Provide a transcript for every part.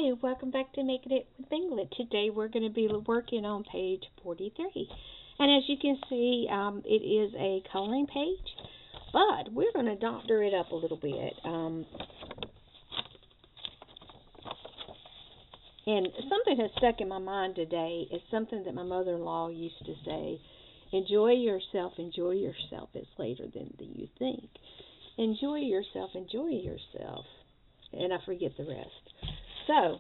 Hi, welcome back to Making It with England. Today we're going to be working on page 43. And as you can see, it is a coloring page, but we're going to doctor it up a little bit. And something that's stuck in my mind today is something that my mother-in-law used to say, enjoy yourself, it's later than you think. Enjoy yourself, and I forget the rest. So,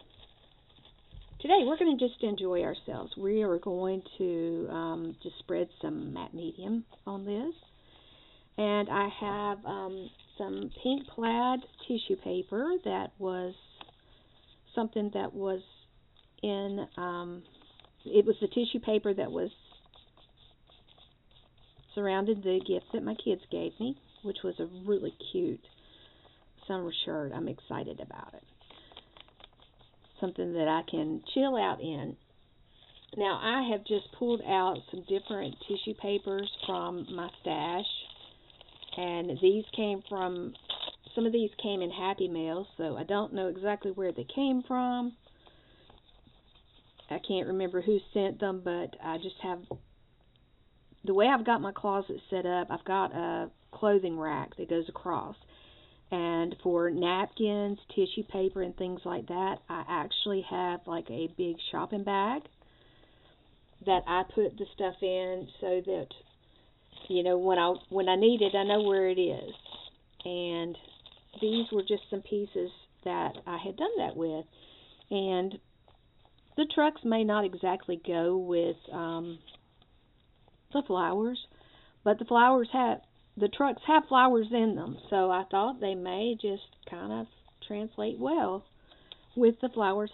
today we're going to just enjoy ourselves. We are going to just spread some matte medium on this. And I have some pink plaid tissue paper that was something that was in, it was the tissue paper that was surrounded the gift that my kids gave me, which was a really cute summer shirt. I'm excited about it. Something that I can chill out in. Now, I have just pulled out some different tissue papers from my stash, and some of these came in Happy Mail, so I don't know exactly where they came from. I can't remember who sent them, but I just have, the way I've got my closet set up, I've got a clothing rack that goes across. And for napkins, tissue paper, and things like that, I actually have like a big shopping bag that I put the stuff in so that, you know, when I need it, I know where it is. And these were just some pieces that I had done that with. And the trucks may not exactly go with the flowers, but the trucks have flowers in them, so I thought they may just kind of translate well with the flowers,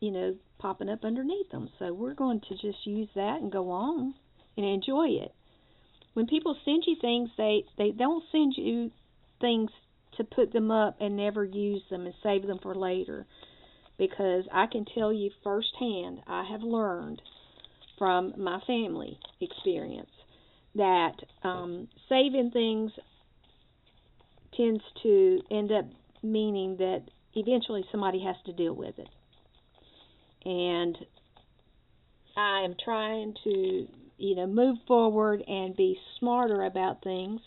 you know, popping up underneath them. So we're going to just use that and go on and enjoy it. When people send you things, they don't send you things to put them up and never use them and save them for later, because I can tell you firsthand, I have learned from my family experience that saving things tends to end up meaning that eventually somebody has to deal with it. And I am trying to, you know, move forward and be smarter about things.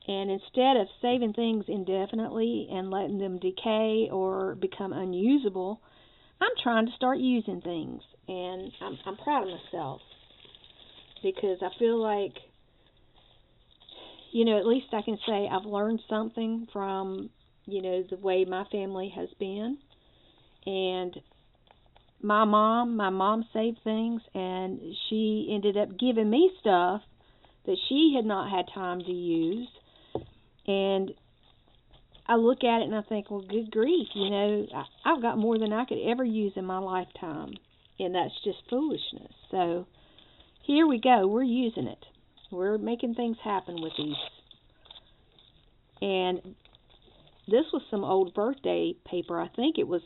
And instead of saving things indefinitely and letting them decay or become unusable, I'm trying to start using things. And I'm proud of myself, because I feel like, you know, at least I can say I've learned something from, you know, the way my family has been. And my mom saved things, and she ended up giving me stuff that she had not had time to use. And I look at it and I think, well, good grief, you know, I've got more than I could ever use in my lifetime. And that's just foolishness. So here we go. We're using it. We're making things happen with these. And this was some old birthday paper. I think it was,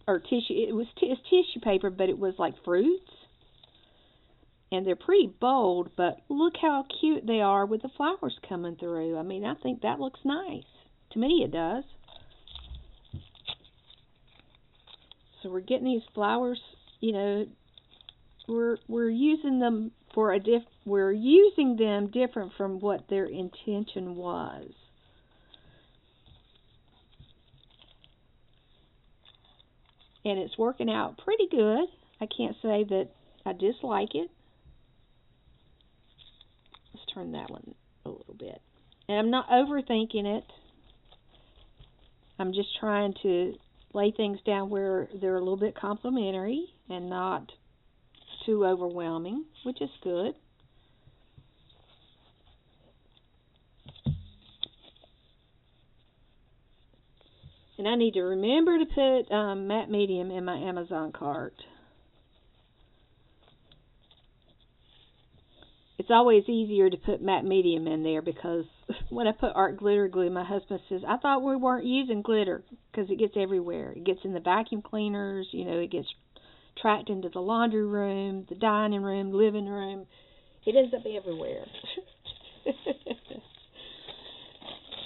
or tissue. It's tissue paper, but it was like fruits. And they're pretty bold, but look how cute they are with the flowers coming through. I mean, I think that looks nice. To me, it does. So we're getting these flowers, you know, we're using them for we're using them different from what their intention was. And it's working out pretty good. I can't say that I dislike it. Let's turn that one a little bit. And I'm not overthinking it. I'm just trying to lay things down where they're a little bit complimentary and not too overwhelming, which is good. And I need to remember to put matte medium in my Amazon cart. It's always easier to put matte medium in there, because when I put art glitter glue, my husband says, I thought we weren't using glitter, because it gets everywhere. It gets in the vacuum cleaners, you know, it gets tracked into the laundry room, the dining room, living room. It ends up everywhere.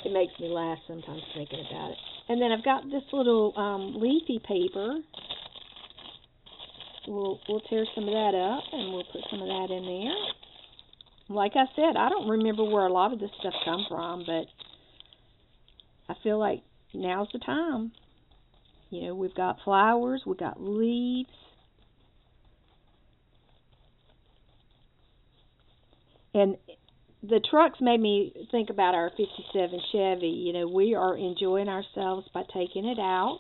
It makes me laugh sometimes thinking about it. And then I've got this little leafy paper we'll tear some of that up and we'll put some of that in there. Like I said, I don't remember where a lot of this stuff come from, but I feel like now's the time. You know, we've got flowers, we've got leaves. And the trucks made me think about our 57 Chevy. You know, we are enjoying ourselves by taking it out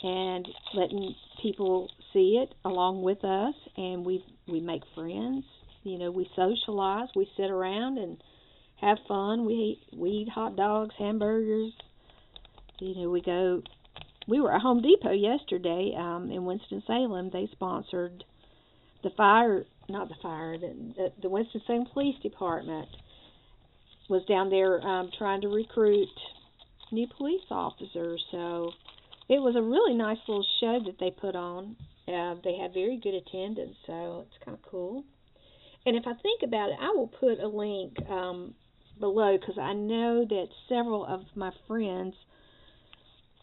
and letting people see it along with us, and we make friends. You know, we socialize, we sit around and have fun. We eat hot dogs, hamburgers. You know, we were at Home Depot yesterday in Winston-Salem. They sponsored the Winston-Salem Police Department was down there trying to recruit new police officers. So it was a really nice little show that they put on. They had very good attendance, so it's kind of cool. And if I think about it, I will put a link below, because I know that several of my friends,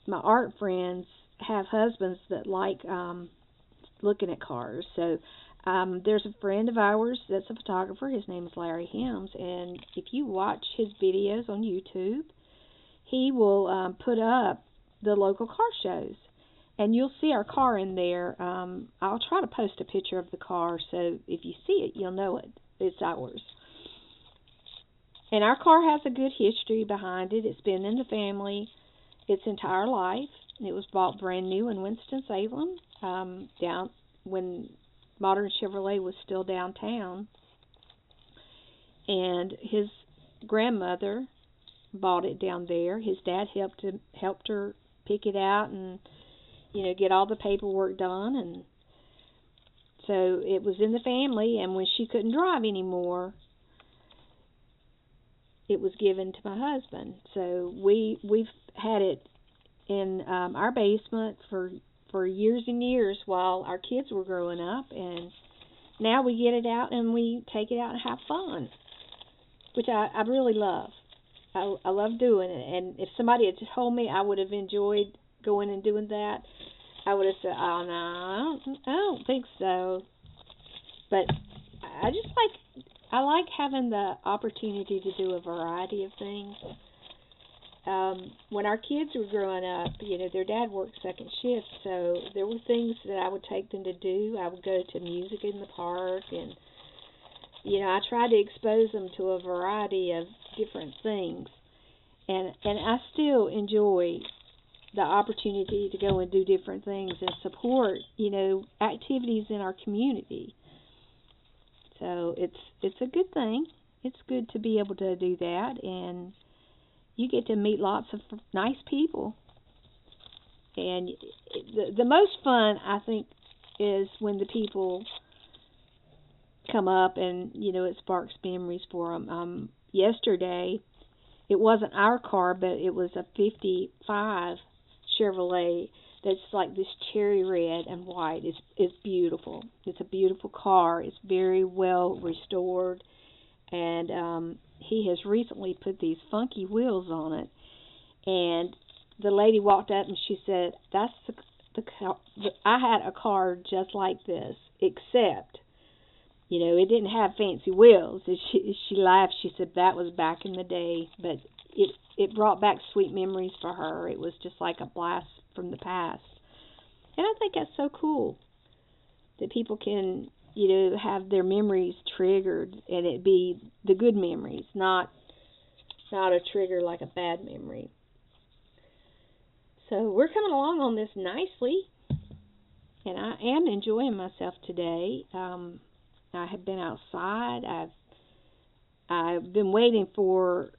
my art friends, have husbands that like looking at cars. So there's a friend of ours that's a photographer. His name is Larry Hems, and if you watch his videos on YouTube, he will put up the local car shows, and you'll see our car in there. I'll try to post a picture of the car, so if you see it, you'll know it's ours. And our car has a good history behind it. It's been in the family its entire life. It was bought brand new in Winston-Salem, down when Modern Chevrolet was still downtown. And his grandmother bought it down there. His dad helped her pick it out and, you know, get all the paperwork done. And so it was in the family, and when she couldn't drive anymore, it was given to my husband. So we've had it in our basement for years and years while our kids were growing up, and now we get it out and we take it out and have fun, which I really love. I love doing it, and if somebody had told me I would have enjoyed going and doing that, I would have said, oh no, I don't think so. But I like having the opportunity to do a variety of things. When our kids were growing up, you know, their dad worked second shift, so there were things that I would take them to do. I would go to music in the park, and, you know, I tried to expose them to a variety of different things. And I still enjoy the opportunity to go and do different things and support, you know, activities in our community. So it's a good thing. It's good to be able to do that, and you get to meet lots of nice people. And the most fun, I think, is when the people come up and, you know, it sparks memories for them. Yesterday, it wasn't our car, but it was a 55 Chevrolet that's like this cherry red and white. It's beautiful. It's a beautiful car. It's very well restored, and he has recently put these funky wheels on it. And the lady walked up and she said, "That's the car. I had a car just like this, except, you know, it didn't have fancy wheels." And she laughed. She said that was back in the day, but it brought back sweet memories for her. It was just like a blast from the past. And I think that's so cool that people can, you know, have their memories triggered, and it be the good memories, not a trigger like a bad memory. So we're coming along on this nicely, and I am enjoying myself today. I have been outside. I've been waiting for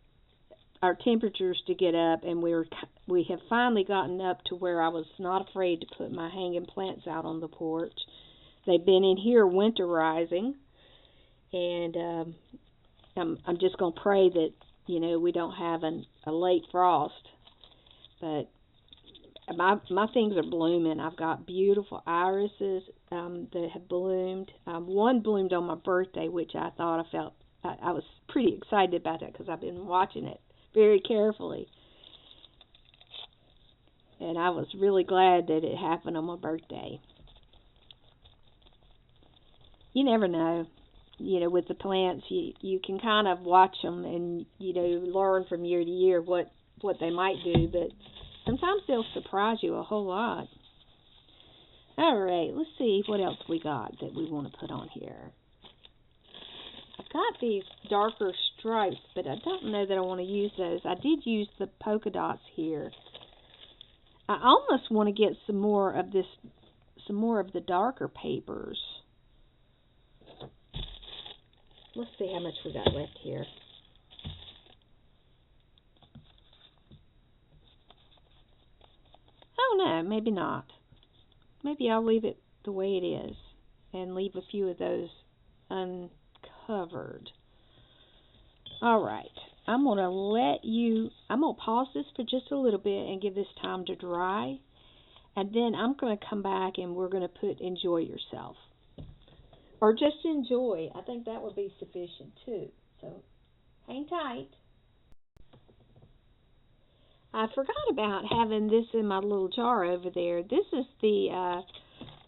our temperatures to get up, and we have finally gotten up to where I was not afraid to put my hanging plants out on the porch. They've been in here winterizing, and I'm just going to pray that, you know, we don't have a late frost. But my things are blooming. I've got beautiful irises that have bloomed. One bloomed on my birthday, which I was pretty excited about that because I've been watching it very carefully. And I was really glad that it happened on my birthday. you never know. With the plants, you can kind of watch them and learn from year to year what they might do, but sometimes they'll surprise you a whole lot. All right, let's see what else we got that we want to put on here. I've got these darker stripes, but I don't know that I want to use those. I did use the polka dots here. I almost want to get some more of the darker papers. Let's see how much we got left here. Oh no, maybe not. Maybe I'll leave it the way it is and leave a few of those uncovered. Alright, I'm going to pause this for just a little bit and give this time to dry. And then I'm going to come back and we're going to put enjoy yourself. Or just enjoy. I think that would be sufficient too. So hang tight. I forgot about having this in my little jar over there. This is the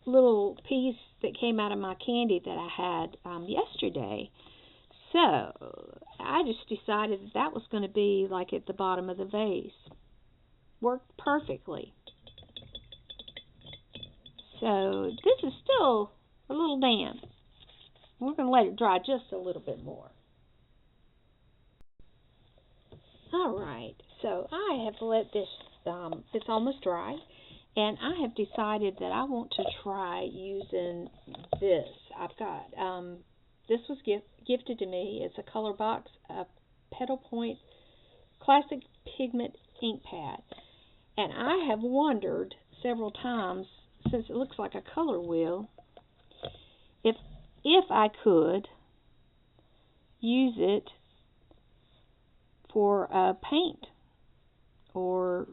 little piece that came out of my candy that I had yesterday. So I just decided that was going to be like at the bottom of the vase. Worked perfectly. So this is still a little damp. We're going to let it dry just a little bit more. Alright, so I have let this, it's almost dry, and I have decided that I want to try using this. I've got, this was gifted to me. It's a color box, a Petal Point Classic Pigment ink pad. And I have wondered several times, since it looks like a color wheel, if I could use it for paint, or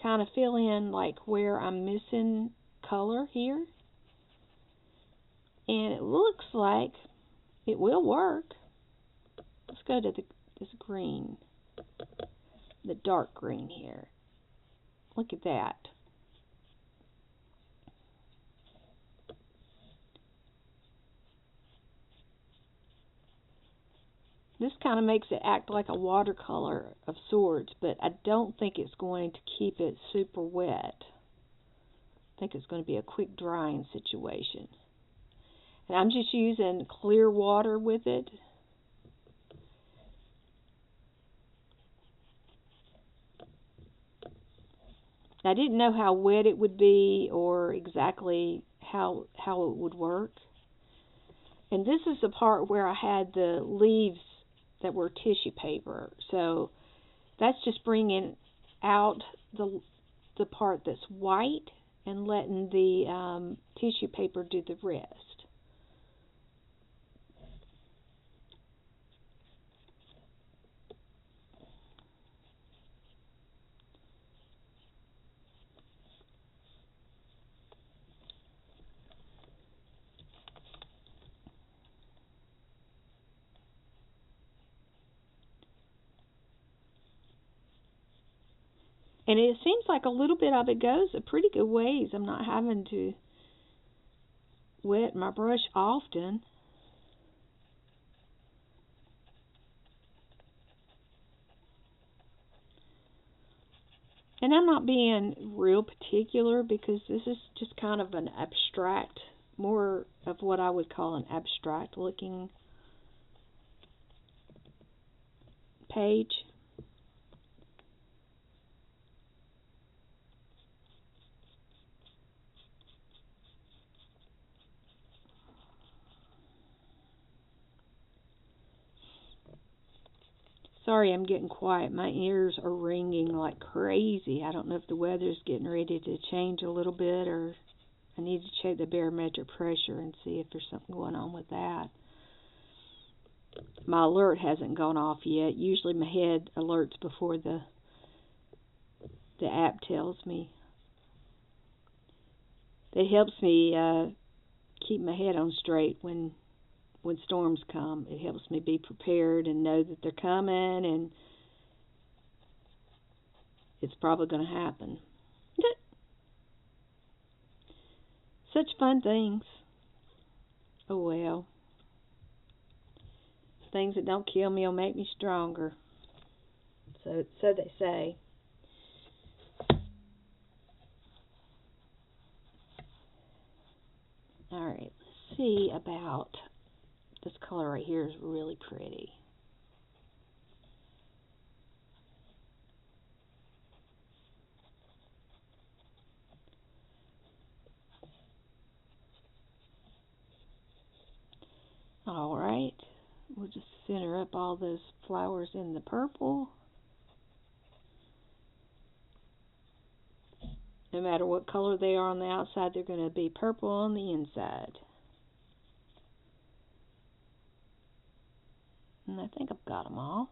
kind of fill in like where I'm missing color here. And it looks like it will work. Let's go to this green, the dark green here. Look at that. This kind of makes it act like a watercolor of sorts, but I don't think it's going to keep it super wet. I think it's going to be a quick drying situation. And I'm just using clear water with it. I didn't know how wet it would be or exactly how it would work. And this is the part where I had the leaves that were tissue paper. So that's just bringing out the part that's white and letting the tissue paper do the rest. And it seems like a little bit of it goes a pretty good ways. I'm not having to wet my brush often. And I'm not being real particular because this is just kind of an abstract, more of what I would call an abstract looking page. Sorry, I'm getting quiet. My ears are ringing like crazy. I don't know if the weather's getting ready to change a little bit, or I need to check the barometric pressure and see if there's something going on with that. My alert hasn't gone off yet. Usually my head alerts before the app tells me. It helps me keep my head on straight when storms come. It helps me be prepared and know that they're coming, and it's probably going to happen. Such fun things. Oh well. Things that don't kill me will make me stronger. So they say. Alright, let's see about this color right here is really pretty. Alright, we'll just center up all those flowers in the purple. No matter what color they are on the outside, they're going to be purple on the inside. And I think I've got them all.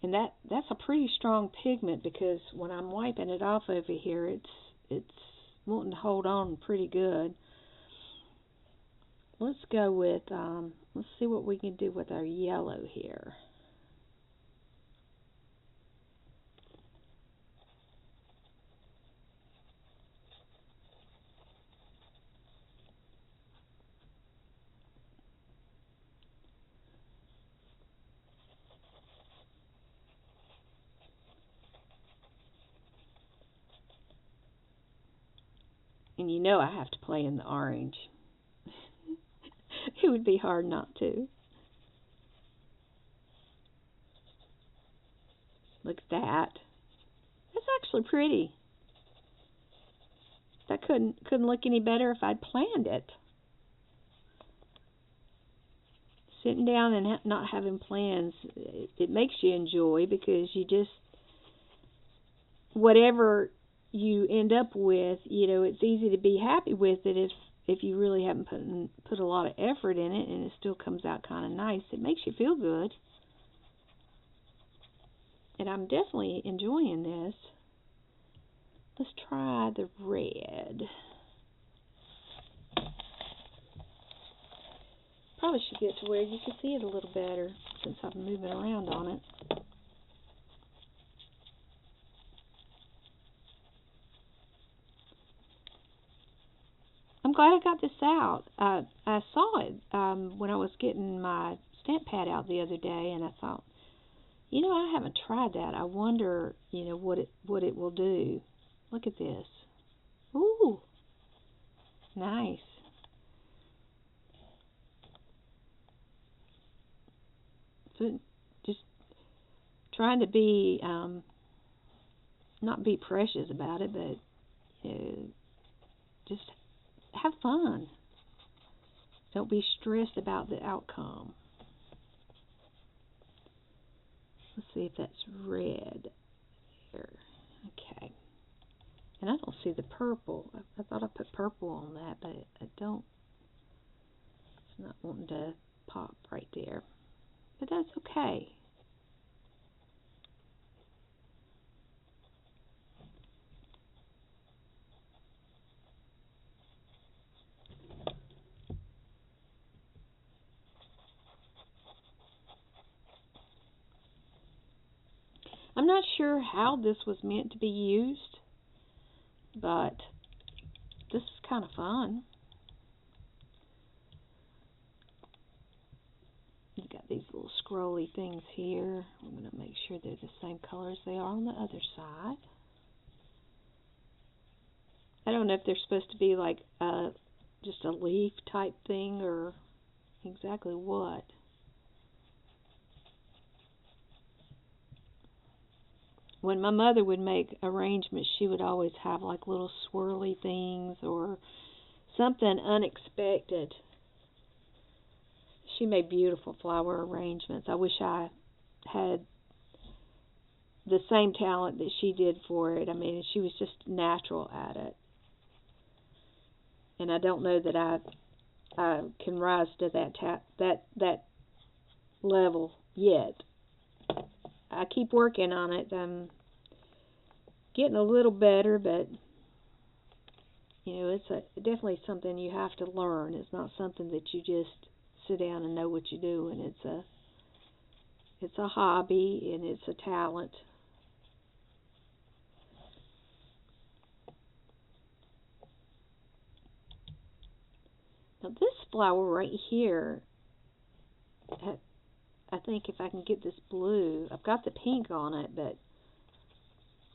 And that's a pretty strong pigment, because when I'm wiping it off over here, it's wanting to hold on pretty good. Let's go with, let's see what we can do with our yellow here. And you know I have to play in the orange. It would be hard not to. Look at that. That's actually pretty. That couldn't look any better if I'd planned it. Sitting down and not having plans, it makes you enjoy, because you just, whatever you end up with, you know, it's easy to be happy with it if you really haven't put a lot of effort in it, and it still comes out kind of nice. It makes you feel good. And I'm definitely enjoying this. Let's try the red. Probably should get to where you can see it a little better, since I'm moving around on it. I'm glad I got this out. I saw it when I was getting my stamp pad out the other day, and I thought, you know, I haven't tried that. I wonder, you know, what it will do. Look at this. Ooh, nice. So just trying to be not be precious about it, but just have fun. Don't be stressed about the outcome. Let's see if that's red there. Okay. And I don't see the purple. I thought I put purple on that, but I don't. It's not wanting to pop right there. But that's okay. I'm not sure how this was meant to be used, but this is kind of fun. You've got these little scrolly things here. I'm going to make sure they're the same color as they are on the other side. I don't know if they're supposed to be like just a leaf type thing or exactly what. When my mother would make arrangements, she would always have like little swirly things or something unexpected. She made beautiful flower arrangements. I wish I had the same talent that she did for it. I mean, she was just natural at it. And I don't know that I can rise to that level yet. I keep working on it. I'm getting a little better, but you know, it's definitely something you have to learn. It's not something that you just sit down and know what you do, and it's a hobby and it's a talent. Now this flower right here, I think if I can get this blue, I've got the pink on it, but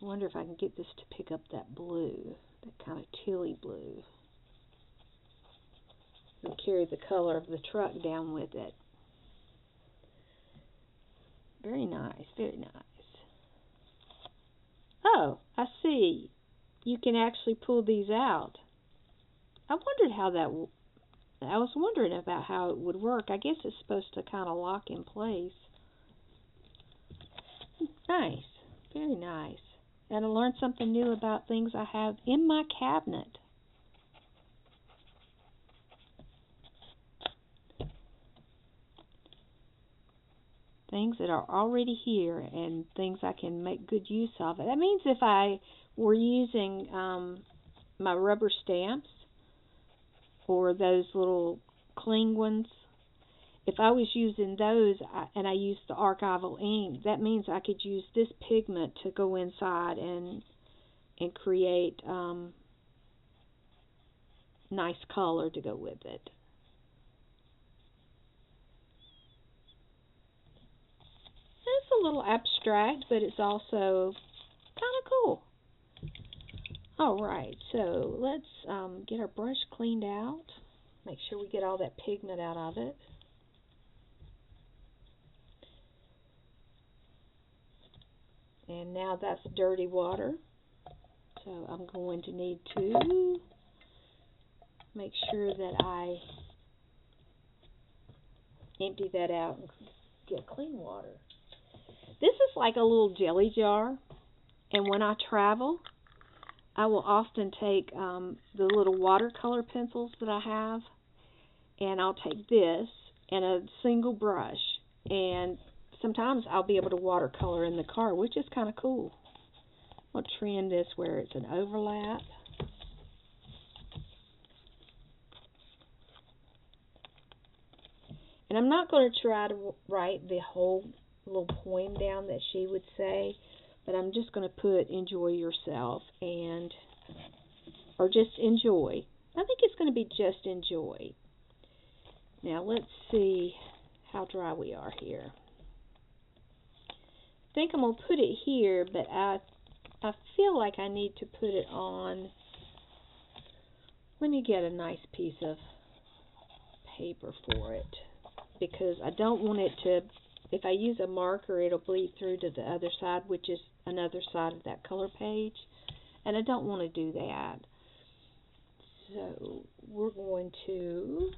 I wonder if I can get this to pick up that blue, that kind of tealy blue. And carry the color of the truck down with it. Very nice, very nice. Oh, I see. You can actually pull these out. I wondered how that I was wondering about how it would work. I guess it's supposed to kind of lock in place. Nice. Very nice. And I learned something new about things I have in my cabinet. Things that are already here and things I can make good use of. That means if I were using my rubber stamps or those little cling ones, if I was using those and I used the archival ink, that means I could use this pigment to go inside and create nice color to go with it. It's a little abstract, but it's also kind of cool. Alright, so let's get our brush cleaned out. Make sure we get all that pigment out of it. And now that's dirty water. So I'm going to need to make sure that I empty that out and get clean water. This is like a little jelly jar, and when I travel, I will often take the little watercolor pencils that I have, and I'll take this and a single brush, and sometimes I'll be able to watercolor in the car, which is kind of cool. I'll trim this where it's an overlap. And I'm not going to try to write the whole little poem down that she would say, but I'm just going to put enjoy yourself and, or just enjoy. I think it's going to be just enjoy. Now let's see how dry we are here. I think I'm going to put it here, but I feel like I need to put it on. Let me get a nice piece of paper for it, because I don't want it to, if I use a marker, it'll bleed through to the other side, which is another side of that color page, and I don't want to do that. So we're going to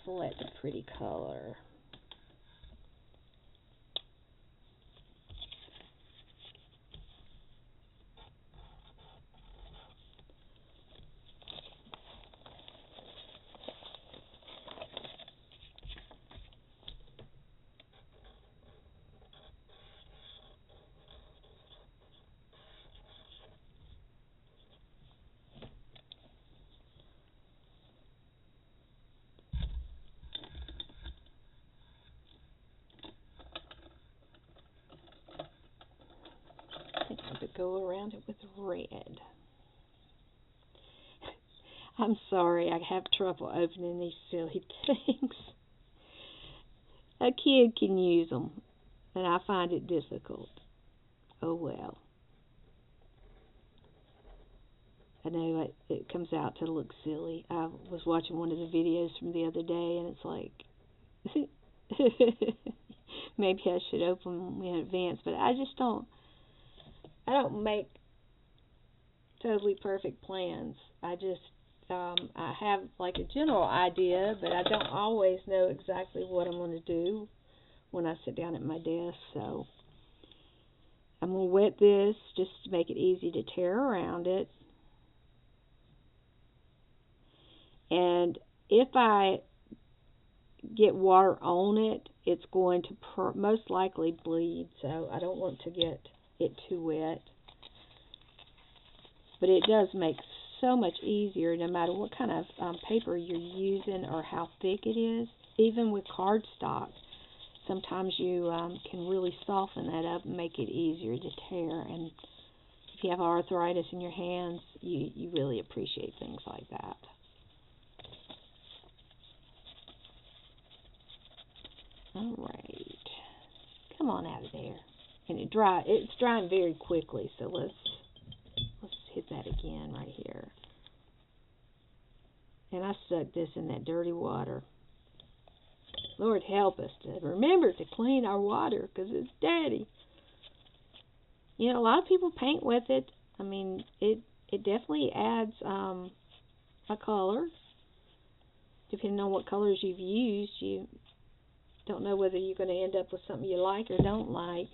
select a pretty color. To go around it with red. I'm sorry, I have trouble opening these silly things. A kid can use them, and I find it difficult. Oh well. I know it comes out to look silly. I was watching one of the videos from the other day, and it's like, maybe I should open them in advance, but I don't make totally perfect plans. I have like a general idea, but I don't always know exactly what I'm going to do when I sit down at my desk. So I'm going to wet this just to make it easy to tear around it. And if I get water on it, it's going to most likely bleed, so I don't want to get it too wet. But it does make so much easier no matter what kind of paper you're using or how thick it is. Even with cardstock, sometimes you can really soften that up and make it easier to tear. And if you have arthritis in your hands, you really appreciate things like that. All right. Come on out of there. And it's drying very quickly, so let's hit that again right here. And I stuck this in that dirty water. Lord help us to remember to clean our water because it's dirty. You know, a lot of people paint with it. I mean, it definitely adds a color. Depending on what colors you've used, you don't know whether you're going to end up with something you like or don't like.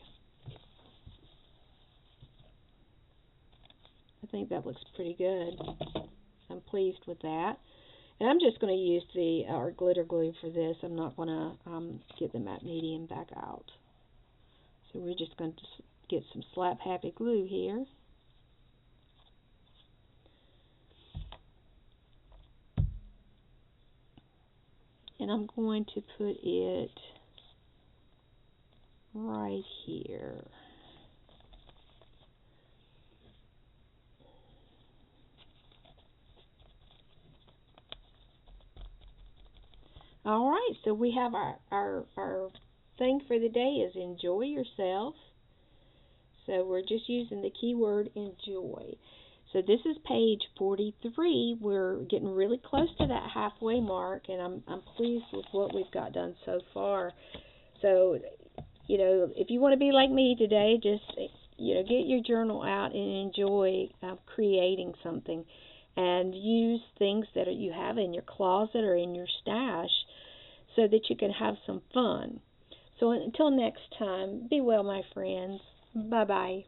I think that looks pretty good. I'm pleased with that. And I'm just going to use our glitter glue for this. I'm not going to get the matte medium back out. So we're just going to get some Slap Happy glue here. And I'm going to put it right here. All right, so we have our thing for the day is enjoy yourself. So we're just using the keyword enjoy. So this is page 43. We're getting really close to that halfway mark, and I'm pleased with what we've got done so far. So, you know, if you want to be like me today, just, you know, get your journal out and enjoy creating something. And use things that you have in your closet or in your stash so that you can have some fun. So until next time, be well, my friends. Bye-bye.